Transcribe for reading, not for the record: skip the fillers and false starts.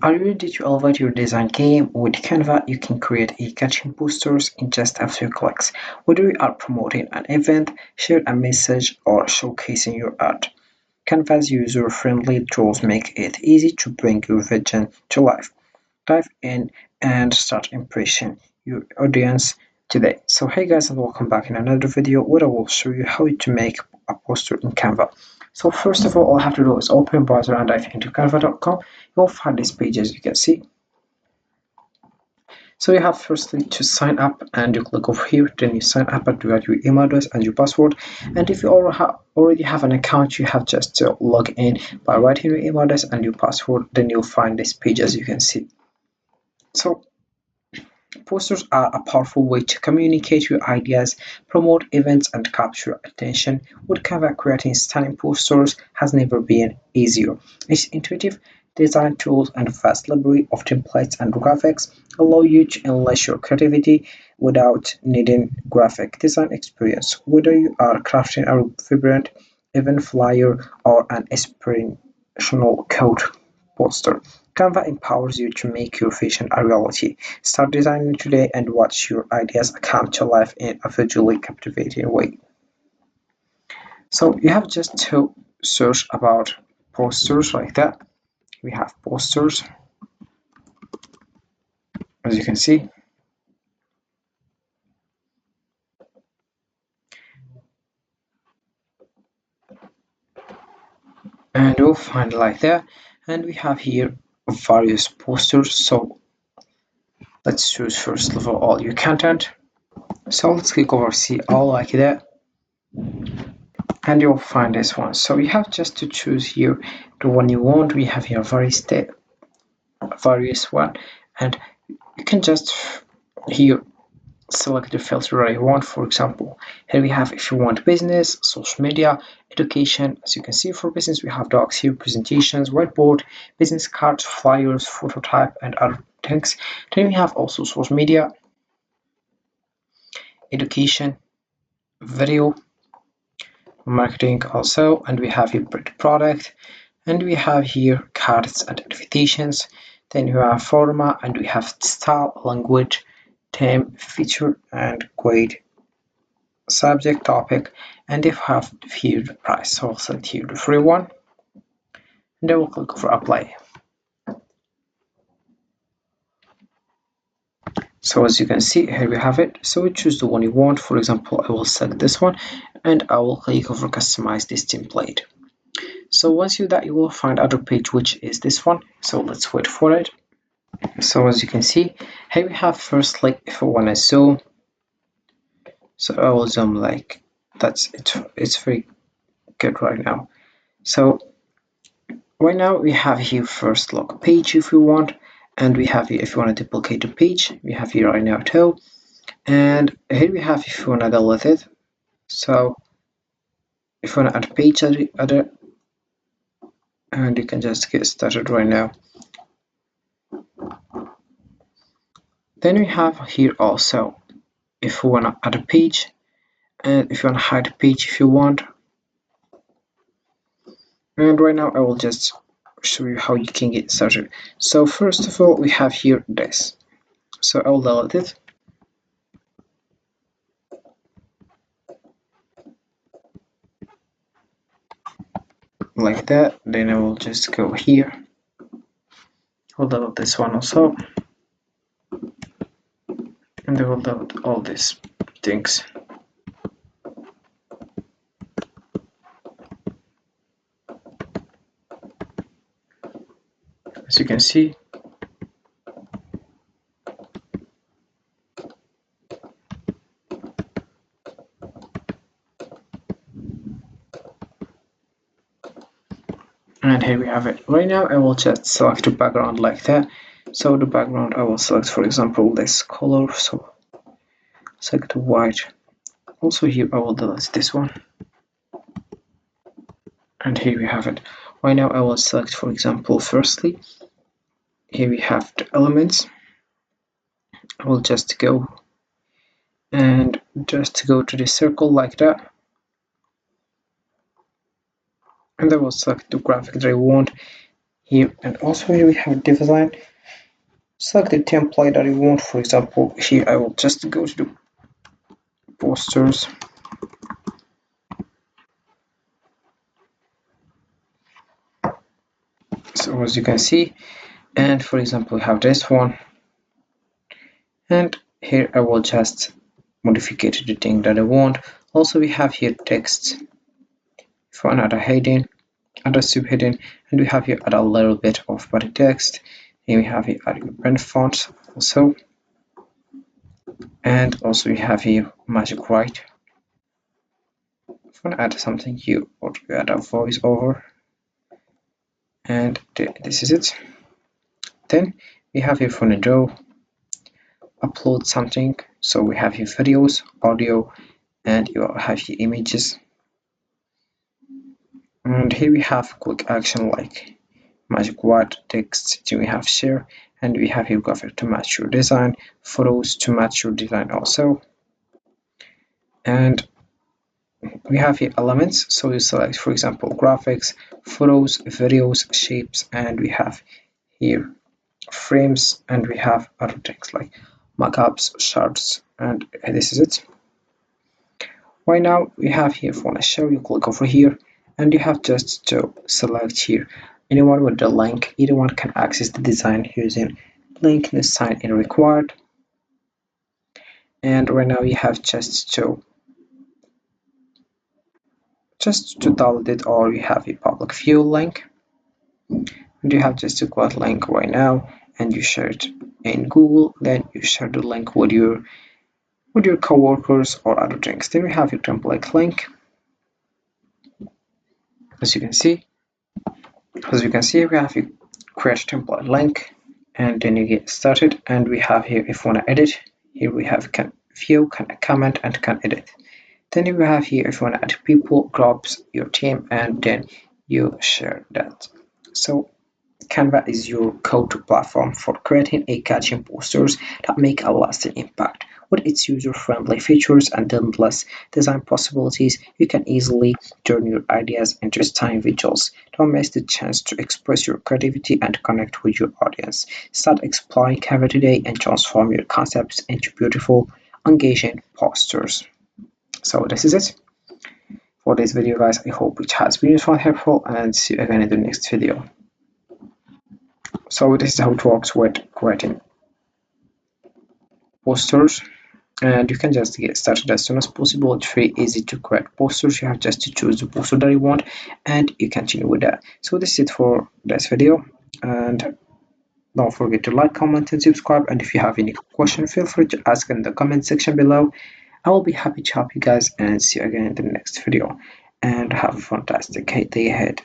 Are you ready to elevate your design game? With Canva, you can create catchy posters in just a few clicks. Whether you are promoting an event, share a message, or showcasing your art, Canva's user-friendly tools make it easy to bring your vision to life. Dive in and start impressing your audience today. So hey guys, and welcome back in another video where I will show you how to make a poster in Canva. So first of all I have to do is open a browser and dive into canva.com. You'll find this page as you can see. So you have firstly to sign up, and you click over here, then you sign up and you add your email address and your password. And if you already have an account, you have just to log in by writing your email address and your password. Then you'll find this page as you can see. So posters are a powerful way to communicate your ideas, promote events, and capture attention. With Canva, creating stunning posters has never been easier. Its intuitive design tools and vast library of templates and graphics allow you to unleash your creativity without needing graphic design experience. Whether you are crafting a vibrant event flyer or an inspirational code poster, Canva empowers you to make your vision a reality. Start designing today and watch your ideas come to life in a visually captivating way. So you have just to search about posters like that. We have posters, as you can see. And you'll find like that. And we have here various posters. So let's choose first of all your content. So let's click over see all like that, and you'll find this one. So you have just to choose here the one you want. We have here various one, and you can just here select the filter that you want. For example, here we have if you want business, social media, education. As you can see, for business we have docs here, presentations, whiteboard, business cards, flyers, phototype, and other things. Then we have also social media, education, video, marketing also, and we have here product, and we have here cards and invitations. Then you have format, and we have style, language, theme, feature, and grade, subject, topic, and if have here the price. So I'll select here the free one, and then we'll click for apply. So as you can see, here we have it. So we choose the one you want. For example, I will select this one, and I will click over customize this template. So once you do that, you will find other page, which is this one. So let's wait for it. So as you can see, here we have first, like if I want to zoom, so I will zoom like that's it. It's very good right now. So right now we have here first look page if you want, and we have here if you want to duplicate the page, we have here right now too, and here we have if you want to delete it. So if you want to add a page other, and you can just get started right now. Then we have here also if you want to add a page, and if you want to hide a page if you want. And right now I will just show you how you can get started. So first of all we have here this, so I will delete it. Like that. Then I will just go here, I'll delete this one also, and I will delete all these things. As you can see, and here we have it. Right now I will just select the background like that. So the background I will select, for example, this color, so select white. Also here I will delete this one, and here we have it. Right now I will select, for example, firstly here we have the elements. I will just go and just go to the circle like that, and I will select the graphic that I want. here. And also here we have design. Select the template that you want. For example, here I will just go to the posters. So as you can see, and for example, we have this one, and here I will just modify the thing that I want. Also, we have here text for another heading, other subheading, and we have here add a little bit of body text. And we have here add your print fonts also, and also we have here magic write. If you want to add something, you or to add a voiceover, and this is it. Then we have here for the draw, upload something. So we have here videos, audio, and you have here images. And here we have quick action like magic word, text, then we have share, and we have here graphic to match your design, photos to match your design also. And we have here elements, so you select for example graphics, photos, videos, shapes, and we have here frames, and we have other things like mockups, charts, and this is it. Right now we have here for a show, you click over here and you have just to select here anyone with the link. Anyone can access the design using link in the sign in required. And right now you have just to download it, or you have a public view link, and you have just to quote link right now and you share it in Google. Then you share the link with your coworkers or other things. Then we have your template link. As you can see, we have a create template link, and then you get started. And we have here, if you want to edit, here we have can view, can comment, and can edit. Then you have here if you want to add people, groups, your team, and then you share that. So Canva is your go-to platform for creating eye-catching posters that make a lasting impact. With its user-friendly features and endless design possibilities, you can easily turn your ideas into stunning visuals. Don't miss the chance to express your creativity and connect with your audience. Start exploring Canva today and transform your concepts into beautiful, engaging posters. So this is it for this video, guys. I hope it has been useful and helpful, and see you again in the next video. So this is how it works with creating posters, and you can just get started as soon as possible. It's very easy to create posters. You have just to choose the poster that you want and you continue with that. So this is it for this video, and don't forget to like, comment, and subscribe. And if you have any question, feel free to ask in the comment section below. I will be happy to help you guys, and see you again in the next video, and have a fantastic day ahead.